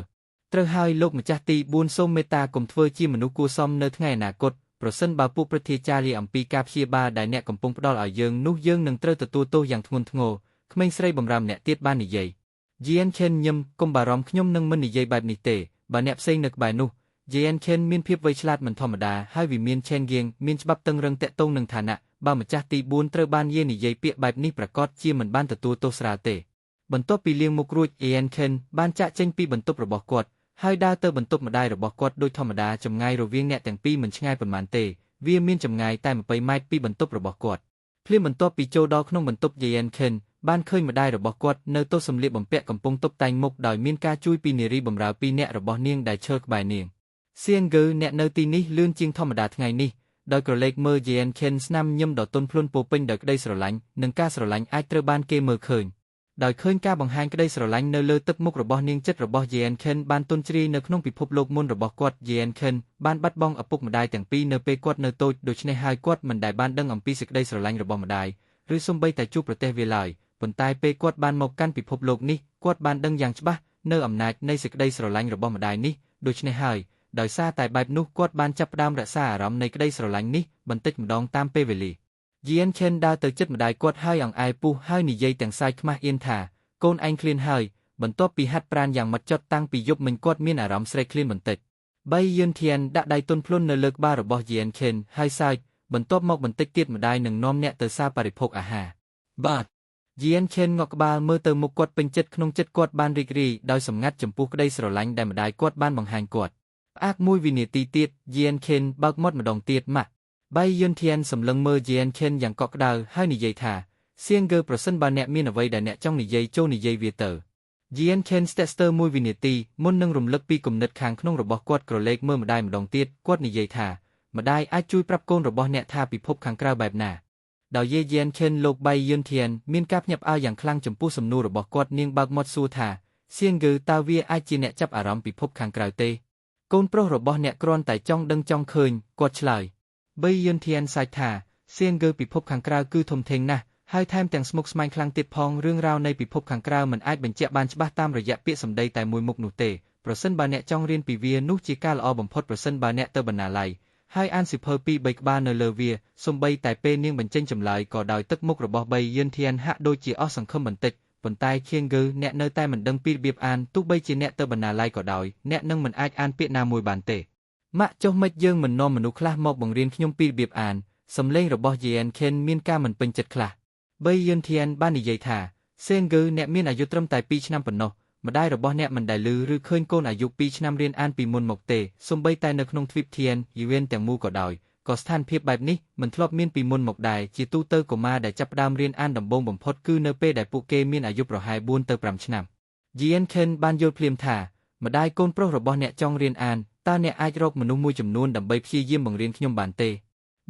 เตอร์ไฮโลกมันจัตีบูนส้มเมตากลมทั่วจีมนุกูซอมเนื้อไงอนาคตโปรเซนบาปูประเทศจารีอัมปีกาเชียบาได้เนี่ยกำปงปดอลเอาเยื่องนุเยื่องหนึ่งเตอร์ตัวโตอย่างทงนทงโง่ขมิ้นใส่บำรามเนี่ยเตียดบ้านนิยัยเยนเคนยมกมบารอมขยมนึงมันนิยัยแบบนิเตบาเนบเซงนึกบายนุเยนเคนมีนเพียบไวฉลาดมันธรรมดาให้วิมีนเชนเกียงมีนฉบับตึงเริงเตะตงหนึ่งฐานะบ้ามาจากตีบูนเตอร์บ้านเยนิยัยเปียแบบนี้ประกอบเจียเหมือนบ้านตะตัวโตสราเตบรรทบปีเลียงมุกรูดเยนเคนบ้านจะเจงปีบรรทบระบอกกอดให้ดาเตอร์บรรทบมาได้ระบอกกอดโดยธรรมดาจำไงเราเวียงเนี่ยแต่งปีเหมือนช่างประมาณเตเวียมีนจำไงแต่มาไปไม่ปีบรรทบระบอกกอดเพลียบรรทบปีโจดอกขนมบรรทบเยนเคนบ้านเคยมาได้ระบอกกอดเนอโตสำเร็จบ่มเปะกำปงตบแต่งมุกดอยมีนกาจุยปีเนรีบ่มราวปีเนี่ยระบอกเนียงได้เชิกใบเนียงเสียงเกอเนเนอตีนี้เลื่อนจริงธรรมดาทั้งไงนี่โดยกระเล็กเมอร์เยนเคนสนำย่ำดอกต้นพลุนปูเป็นเด็กได้สระลังหนึ่งกาสระลังไอเตอร์บ้านเกเมอร์เคินโดยเคินกาบังฮันก็ได้สระลังเนอเลือตึกมุกระบอกเนียงจัดระบอกเยนเคนบ้านต้นจรีเนอขนมปิภพโลกมุนระบอกกอดเยนเคนบ้านบัดบองอปุกมาได้แต่งปีเนอเปกอดเนอโตโดยในไฮกอดมันได้บ้านดังอัมปีศึกได้สระลังระบอกมาได้หรือสมใบแต่จูประเทศเวลาผลตายเปกวดบานหมกกันปิภพโลกนี้กวดบานดังอย่างฉบับเนื้ออำนาจในศึกได้สระลังระบอมาได้นี้โดยในหายโดยซาแต่ใบนุกวดบานจับดามระซารำในก็ได้สระลังนี้บันทึกมดองตามเปเวลีเยียนเชนดาเตอจัดมาได้กวดให้อย่างไอปูให้นิยัยแต่งไซขมาเอียนถาโกนไอคลีนให้บรรทบปีฮัดปราณอย่างมัดจดตั้งปียบมันกวดมีนอารมณ์เสกคลีนบันทึกใบเยียนเทียนดะได้ต้นพลุนเนเลิกบ้าระบอเยียนเชนให้ไซบรรทบมอกบันทึกเตียดมาได้หนึ่งน้อมเนี่ยเตอซาปริภกอาหารบาดเยียนเชนงอกบาเมื่อเติมมุกกดเป็นเจ็ดขนมเจ็ดกดบ้านริกรีโดยสำงัดจมพูก็ได้สระลังได้มาได้กดบ้านบางหางกดอากมุยวินิตีเตียดเยียนเชนบักมดมาดองเตียดมะใบยืนเทียนสำลังเมื่อเยียนเชนอย่างกอกดาวให้นิยัยถาเสียงเกอประสันบานเนะมีนเอาไว้ได้เนะจ้องนิยัยโจนิยัยเวียเตอร์เยียนเชนสเตสเตอร์มุยวินิตีมุนนึงรุมลึกปีกลุ่มเน็ตคางขนมระบอกกดกระเล็กเมื่อมาได้มาดองเตียดกดนิยัยถามาได้อาจุยปรับโกนระบอกเนะท่าปีพบขังกล้าวแบบหน้าดาวเยียนเคนโลกใบยืนเทียนมีนกับหยับเอาอย่างคลั่งจมปูสำนูระบอกกอดเนียงบากมดสูธาเสียงเกอตาเวียไอจีเนะจับอารมณ์ปิพบขังกล่าวเตโกนโปรระบอกเนะกรอนแต่จ้องดังจ้องเคินกดเฉลยใบยืนเทียนสายธาเสียงเกอปิพบขังกล่าวคือทมเทงนะให้แทมแต่งสมุกสมายคลั่งติดพองเรื่องราวในปิพบขังกล่าวมันไอเป็นเจ็บบานฉบับตามระยะเปียสำใดแต่มวยมุกหนูเตประสันบาเนะจ้องเรียนปีเวียนุจีกาลอบ่มพดประสันบาเนะเตอร์บรรณาไลให้อันสิเพอปีใบกบาเนเลเวียสมใบแต่เปเนียงบรรเจงจำลายก่อดาวตึกมุกระบอกใบยืนเทียนหะโดยจีออสังคมบันติดผลตายเคียงเกอเนะเนอแต่มันดังปีเบียบอันตุกใบจีเนะเตอร์บรรณาไลก่อดาวเนะนั่งมันไออันเปียนามวยบานเตมะเจ้าไม่ยืงมันนอมมนุคลาหมอกบังเรียนขยมปีเบียบอันสำเร็จระบอกเยียนเคนมีนก้ามันเป็นจัดคลาใบยืนเทียนบ้านนิยัยถาเซงเกอเนะมีนอายุตรมแต่ปีชนำปนนอมาได้ระบอเนะมันได้ลือหรือเคยโกนอายุปีชนำเรียนอ่านปีมุนหมกเตสมใบแต่ในขนมทวิปเทียนยีเวนแต่งมูก่อดาวก็สถานเพียบแบบนี้มันทลบมีนปีมุนหมกได้จีตูเตอร์ก็มาได้จับดามเรียนอ่านดำบงบ่มพดคือเนเป้ได้ปูเกมีนอายุประหายบุญเตอร์ปรำชนำยีเอ็นเคนบานโยเพลียมถามาได้โกนโปรระบอเนะจองเรียนอ่านตาเนะไอรกมนุษย์มวยจำนวนดำใบพี่เยี่ยมบังเรียนขยมบานเต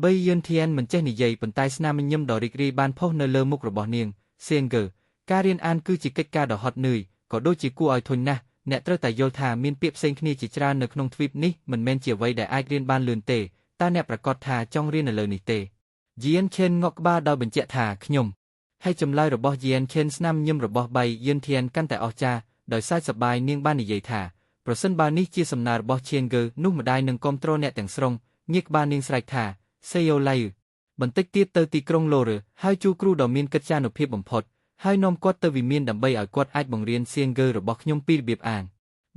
ใบยืนเทียนมันเจนิยัยปนตายสนามันย่ำดอริกรีบานพ่อเนเลมุกระบอเนียงเซียงเกอการเรียนอ่านคือจิกเกตกาดอฮอตเนยก็โดยจิกูออยทนนะเนะเตอร์แต่โยธามีนเปียบเซงคณีจิจราเนขนงทวิปนี้มันแมนเจียไว้ได้ไอเรียนบานเลือนเตตาเนะประกอบทาจ้องเรียนเนเลนิเตเยียนเคนงอกบ้าดาวเป็นเจถาขยมให้จำไล่ระบอเยียนเคนสนามย่ำระบอใบยืนเทียนกันแต่ออกจาโดยไส้สบายเนียงบ้านนิยัยถาประสันบานี้จีสำนาระบอเชียงเกอนุ่มมาได้หนึ่งกอมโตรเนะแต่งสรงเงียกบานเนียงสไลถาเซโยไล បន្តិចទៀតទៅទីក្រុងឡូរឺហើយជួគ្រូដ៏មានកិត្យានុភាពបំផុតហើយនាំគាត់ទៅវិមានដើម្បីឲ្យគាត់អាចបង្រៀនសៀងហ្គើរបស់ខ្ញុំពីរបៀបអាន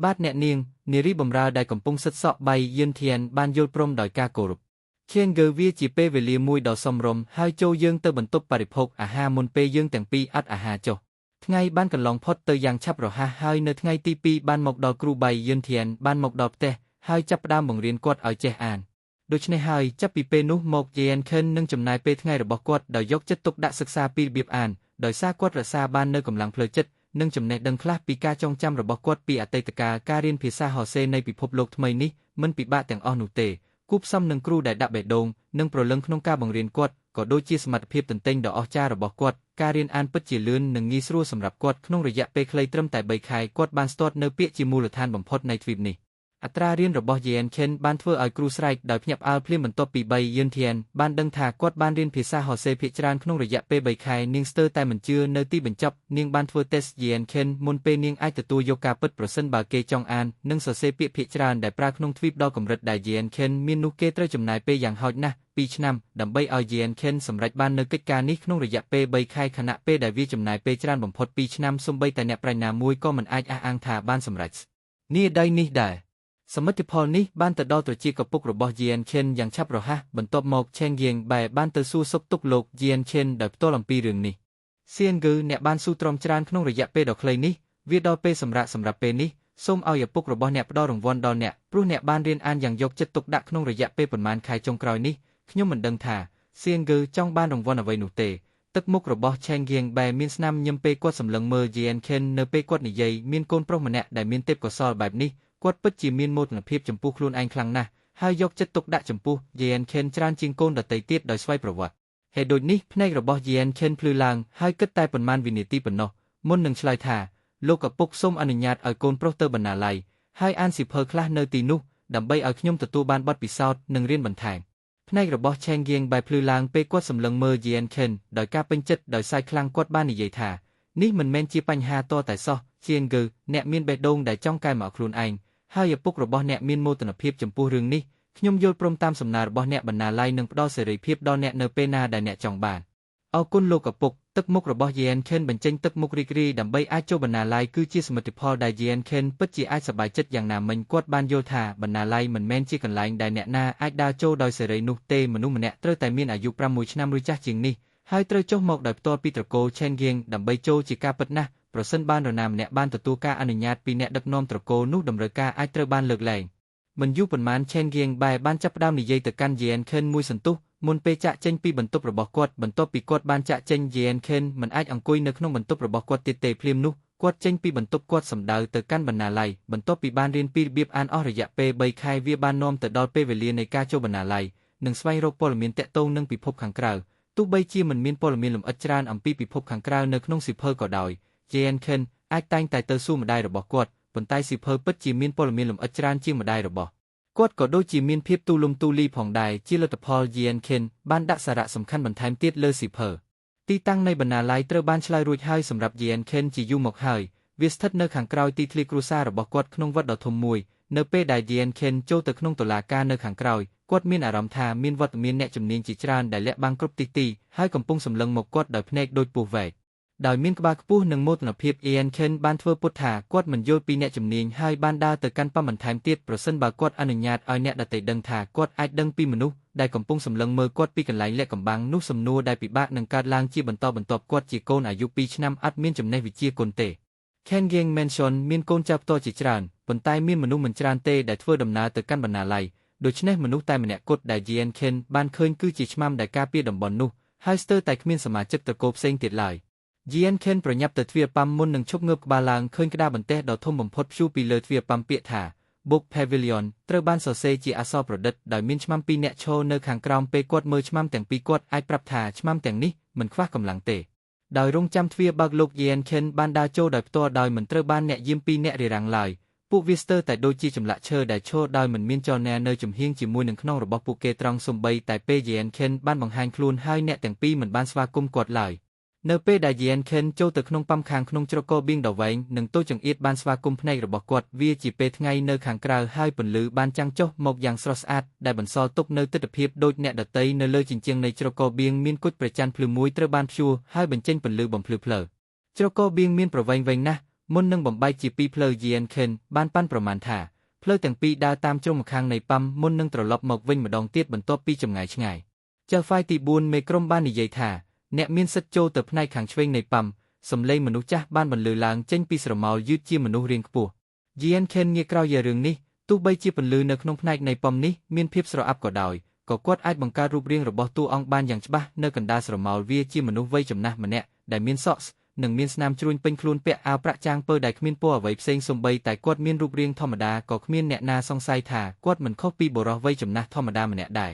បាទអ្នកនាងនារីបម្រើដែលកំពុងសិតសក់បៃយឿនធានបានយល់ព្រមដោយការគោរពខៀងហ្គើវាជាពេលវេលាមួយដ៏សមរម្យហើយចូលយើងទៅបន្ទប់បរិភោគអាហារមុនពេលយើងទាំងពីរអត់អាហារចុះថ្ងៃបានកន្លងផុតទៅយ៉ាងឆាប់រហ័សហើយនៅថ្ងៃទី2បានមកដល់គ្រូបៃយឿនធានបានមកដល់ផ្ទះហើយចាប់ផ្ដើមបង្រៀនគាត់ឲ្យចេះអានដូច្នេះហើយចាប់ពីពេលនោះមកយេនខិននឹងចំណាយពេលថ្ងៃរបស់គាត់ដោយយកចិត្តទុកដាក់សិក្សាពីរបៀបអានដោយសារគាត់រក្សាបាននូវកម្លាំងផ្លូវចិត្តនិងចំណេះដឹងខ្លះពីការចងចាំរបស់គាត់ពីអតីតកាលការរៀនភាសាហោសេនៃពិភពលោកថ្មីនេះមិនពិបាកទាំងអស់នោះទេគូផ្សំនឹងគ្រូដែលដាក់បេះដូងនិងប្រលឹងក្នុងការបង្រៀនគាត់ក៏ដូចជាសមត្ថភាពទន្ទេញដ៏អស្ចារ្យរបស់គាត់ការរៀនអានពិតជាលឿននិងងាយស្រួលសម្រាប់គាត់ក្នុងរយៈពេលខ្លីត្រឹមតែ3ខែគាត់បានស្ទាត់នៅពាក្យជាមូលដ្ឋានបំផុតនៃទ្វីបនេះអត្រារៀនរបស់យេនខិនបានធ្វើឲ្យគ្រូស្រែកដោយភ្ញាក់ផ្អើលភ្លាមបន្ទាប់ពីបៃយឿនធានបានដឹងថាគាត់បានរៀនភាសាហោសេភាគច្រើនក្នុងរយៈពេល3ខែនាងស្ទើរតែមិនជឿនៅទីបញ្ចប់នាងបានធ្វើតេស្តយេនខិនមុនពេលនាងអាចទទួលយកការពិតប្រសិនបើគេចង់អាននិងសរសេរពាក្យភាគច្រើនដែលប្រើក្នុងទ្វីបដ៏កម្រិតដែលយេនខិនមាននោះគេត្រូវចំណាយពេលយ៉ាងហោចណាស់2ឆ្នាំដើម្បីឲ្យយេនខិនសម្រេចបាននូវកិច្ចការនេះក្នុងរយៈពេល3ខែខណៈពេលដែលវាចំណាយពេលច្រើនបំផុត2ឆ្នាំសូម្បីតែអ្នកប្រាជ្ញាមួយក៏មិនអាចអះអាងថាបានសម្រេចនេះដៃនេះដែរសមិទ្ធផលនេះបានទៅដល់ត្រចៀកឪពុករបស់យេនខិនយ៉ាងឆាប់រហ័សបន្ទាប់មកឆេងយៀងបែបានទៅសួរសុខទុក្ខលោកយេនខិនដោយផ្ទាល់អំពីរឿងនេះសៀងហ្គឺអ្នកបានស៊ូទ្រាំច្រើនក្នុងរយៈពេលដ៏ខ្លីនេះវាដល់ពេលសម្រាប់ពេលនេះសូមឲ្យឪពុករបស់អ្នកផ្ដល់រង្វាន់ដល់អ្នកព្រោះអ្នកបានរៀនអានយ៉ាងយកចិត្តទុកដាក់ក្នុងរយៈពេលប្រមាណខែចុងក្រោយនេះខ្ញុំមិនដឹងថាសៀងហ្គឺចង់បានរង្វាន់អ្វីនោះទេទឹកមុខរបស់ឆេងយៀងបែមានស្នាមញឹមពេលគាត់សម្លឹងមើលយេនខិននៅពេលគាត់និយាយមានកូនប្រុសម្នាក់ដែលមានទេពកោសល្យបែបនេះគាត់ពិតជាមានមោទនភាពចំពោះខ្លួនឯងខ្លាំងណាស់ហើយយកចិត្តទុកដាក់ចំពោះយេនខិនច្រើនជាងកូនដទៃទៀតដោយស្វ័យប្រវត្តិហេតុដូចនេះភ្នែករបស់យេនខិនភ្លឺឡើងហើយគិតតែប៉ុន្មានវិនាទីប៉ុណ្ណោះមុននឹងឆ្លើយថាលោកឪពុកសូមអនុញ្ញាតឲ្យកូនប្រុសទៅបណ្ណាល័យហើយអានសៀវភៅខ្លះនៅទីនោះដើម្បីឲ្យខ្ញុំទទួលបានបទពិសោធន៍និងរៀនបន្ថែមភ្នែករបស់ឆេងយៀងបែភ្លឺឡើងពេលគាត់សម្លឹងមើលយេនខិនដោយការពេញចិត្តដោយសាយខ្លាំងគាត់បាននិយាយថានេះមិនមែនជាបញ្ហាតតែសោះសៀងហ្គឺអ្នកមានបេះដូងដែលចង់កែមកខ្លួនឯងហើយឪពុករបស់អ្នកមានមោទនភាពចំពោះរឿងនេះខ្ញុំយល់ព្រមតាមសំណើរបស់អ្នកបណ្ណាល័យនឹងផ្ដល់សេរីភាពដល់អ្នកនៅពេលណាដែលអ្នកចង់បានអរគុណលោកឪពុកទឹកមុខរបស់យេនខិនបញ្ចេញទឹកមុខរីករាយដើម្បីអាចចូលបណ្ណាល័យគឺជាសមិទ្ធផលដែលយេនខិនពិតជាអាចសប្បាយចិត្តយ៉ាងណាមិញគាត់បានយល់ថាបណ្ណាល័យមិនមែនជាកន្លែងដែលអ្នកណាអាចដើរចូលដោយសេរីនោះទេមនុស្សម្នាក់ត្រូវតែមានអាយុ6ឆ្នាំឬចាស់ជាងនេះហើយត្រូវចុះមកដោយផ្ទាល់ពីត្រកូលឆេនយៀងដើម្បីចូលជាការពិតណាស់ប្រសិនបាននរណាម្នាក់បានទទួលការអនុញ្ញាតពីអ្នកដឹកនាំត្រកូលនោះតម្រូវការអាចត្រូវបានលើកលែងមិនយូរប៉ុន្មានឆេនយៀងបែបានចាប់ផ្ដើមនិយាយទៅកាន់យេនខិនមួយសន្ទុះមុនពេលចាក់ចេញពីបន្ទប់របស់គាត់បន្ទាប់ពីគាត់បានចាក់ចេញយេនខិនមិនអាចអង្គុយនៅក្នុងបន្ទប់របស់គាត់ទៀតទេភ្លាមនោះគាត់ចេញពីបន្ទប់គាត់សម្ដៅទៅកាន់បណ្ណាល័យបន្ទាប់ពីបានរៀនពីរបៀបអានអស់រយៈពេល3ខែវាបាននាំទៅដល់ពេលវេលានៃការចូលបណ្ណាល័យនិងស្វែងរកព័ត៌មានទាក់ទងនឹងពិភពខាងក្រៅទោះបីជាមិនមានព័ត៌មានលម្អិតច្រើនអំពីពិភពខាងក្រៅនៅក្នុងសៀវភៅក៏ដោយយេនខិនអាចតែងតែទៅសួរម្ដាយរបស់គាត់ប៉ុន្តែសៀវភៅពិតជាមានព័ត៌មានលម្អិតច្រើនជាងម្ដាយរបស់គាត់ក៏ដូចជាមានភាពទូលំទូលាយផងដែរជាលទ្ធផលយេនខិនបានដាក់សារៈសំខាន់បន្ថែមទៀតលើសៀវភៅទីតាំងនៃបណ្ណាល័យត្រូវបានឆ្លើយរួចហើយសម្រាប់យេនខិនជាយូរមកហើយវាស្ថិតនៅខាងក្រោយទីធ្លាគ្រួសាររបស់គាត់ក្នុងវត្តដ៏ធំមួយនៅពេលដែលយេនខិនចូលទៅក្នុងតុលាការនៅខាងក្រោយគាត់មានអារម្មណ៍ថាមានវត្តមានអ្នកជំនាញជាច្រើនដែលលាក់បាំងគ្រប់ទីហើយកំពុងសម្លឹងមកគាត់ដោយភ្នែកដូចពស់វែកដោយមានក្បាលខ្ពស់និងមោទនភាពយេនខិនបានធ្វើពុតថាគាត់មិនយល់ពីអ្នកជំនាញហើយបានដើរទៅកាន់ប៉មបន្ថែមទៀតប្រសិនបើគាត់អនុញ្ញាតឲ្យអ្នកដទៃដឹងថាគាត់អាចដឹងពីមនុស្សដែលកំពុងសម្លឹងមើលគាត់ពីកន្លែងលាក់កំបាំងនោះសំណួរដែលពិបាកនឹងកើតឡើងជាបន្តបន្ទាប់គាត់ជាកូនអាយុ2ឆ្នាំអត់មានចំណេះវិជ្ជាគុណទេ Ken Gang Mansion មានកូនចៅផ្ទាល់ជាច្រើនប៉ុន្តែមានមនុស្សមិនច្រើនទេដែលធ្វើដំណើរទៅកាន់បណ្ណាល័យដូច្នេះមនុស្សតែម្នាក់គត់ដែលយេនខិនបានឃើញគឺជាឆ្មាំដែលការពារតំបន់នោះហើយស្ទើរតែគ្មានសមាជិកត្រកូលផ្សេងទៀតឡើយយេនខិនប្រញាប់ទៅទ្វារប៉ាំមុននឹងឈប់ងើបក្បាលឡើងឃើញក្តារបន្ទះដ៏ធំបំផុតព្យួរពីលើទ្វារប៉ាំពាក្យថា Book Pavilion ត្រូវបានសរសេរជាអក្សរប្រឌិតដោយមានឆ្មាំ2នាក់ឈរនៅខាងក្រោមពេលគាត់មើលឆ្មាំទាំងពីរគាត់អាចប្រាប់ថាឆ្មាំទាំងនេះមិនខ្វះកម្លាំងទេដោយរងចាំទ្វារបើកលោកយេនខិនបានដើរចូលដោយផ្ទាល់ដោយមិនត្រូវបានអ្នកយាម2នាក់រារាំងឡើយពួកវាស្ទើរតែដូចជាចម្លាក់ឈើដែលឈរដោយមិនមានចលនានៅចំហៀងជាមួយនឹងក្នុងរបស់ពួកគេត្រង់សំបីតែពេលយេនខិនបានបង្ហាញខ្លួនហើយអ្នកទាំងពីរមិនបានស្វាគមន៍គាត់ឡើយ នៅពេលដែល Yen Ken ចូលទៅក្នុងប៉មខាងក្នុងជ្រកកបៀងដ៏វែងនិងតូចចង្អៀតបានស្វាគមន៍ភ្នែករបស់គាត់វាជាពេលថ្ងៃនៅខាងក្រៅហើយពន្លឺបានចាំងចុះមកយ៉ាងស្រស់ស្អាតដែលបន្សល់ទុកនៅទិដ្ឋភាពដូចអ្នកដទៃនៅលើជញ្ជាំងនៃជ្រកកបៀងមានគុជព្រះច័ន្ទភ្លឺមួយត្រូវបានព្យួរហើយបញ្ចេញពន្លឺបំភ្លឺផ្លូវជ្រកកបៀងមានប្រវែងវែងណាស់មុននឹងបំបែកជាពីរផ្លូវ Yen Ken បានប៉ាន់ប្រមាណថាផ្លូវទាំងពីរដើរតាមជ្រុងម្ខាងនៃប៉មមុននឹងត្រឡប់មកវិញម្ដងទៀតបន្ទាប់ពីចម្ងាយឆ្ងាយចៅហ្វាយទី4មេក្រុមបាននិយាយថាអ្នកមានសិទ្ធិចូលទៅផ្នែកខាងឆ្វេងនៃប៉មសំឡេងមនុស្សចាស់បានបន្លឺឡើងចេញពីស្រមោលយឺតជាមនុស្សរាងខ្ពស់ Yen Ken ងាកក្រោយយករឿងនេះទោះបីជាពន្លឺនៅក្នុងផ្នែកនៃប៉មនេះមានភាពស្រអាប់ក៏ដោយក៏គាត់អាចបង្កើតរូបរាងរបស់តួអង្គបានយ៉ាងច្បាស់នៅកណ្ដាលស្រមោលវាជាមនុស្សវ័យចំណាស់ម្នាក់ដែលមានសក់និងមានស្នាមជ្រួញពេញខ្លួនពាក់អាវប្រាក់ចាងពើដែលគ្មានពណ៌អ្វីផ្សេងសូម្បីតែគាត់មានរូបរាងធម្មតាក៏គ្មានអ្នកណាសង្ស័យថាគាត់មិនខុសពីបុរសវ័យចំណាស់ធម្មតាម្នាក់ដែរ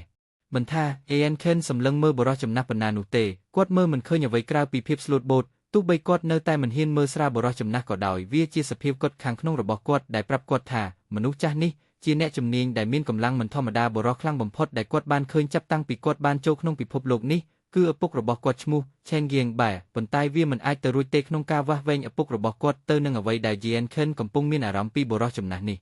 មិនថា Yen Ken សម្លឹងមើលបុរសចំណាស់ប៉ុណ្ណានោះទេគាត់មើលមិនឃើញអ្វីក្រៅពីភាពស្លូតបូតទោះបីគាត់នៅតែមិនហ៊ានមើលស្រាបុរសចំណាស់ក៏ដោយវាជាសភាពគាត់ខាងក្នុងរបស់គាត់ដែលប្រាប់គាត់ថាមនុស្សចាស់នេះជាអ្នកជំនាញដែលមានកម្លាំងមិនធម្មតាបុរសខ្លាំងបំផុតដែលគាត់បានឃើញចាប់តាំងពីគាត់បានចូលក្នុងពិភពលោកនេះគឺឪពុករបស់គាត់ឈ្មោះ Chen Yingbai ប៉ុន្តែវាមិនអាចទៅរួចទេក្នុងការវាស់វែងឪពុករបស់គាត់ទៅនឹងអ្វីដែល Yen Ken កំពុងមានអារម្មណ៍ពីបុរសចំណាស់នេះ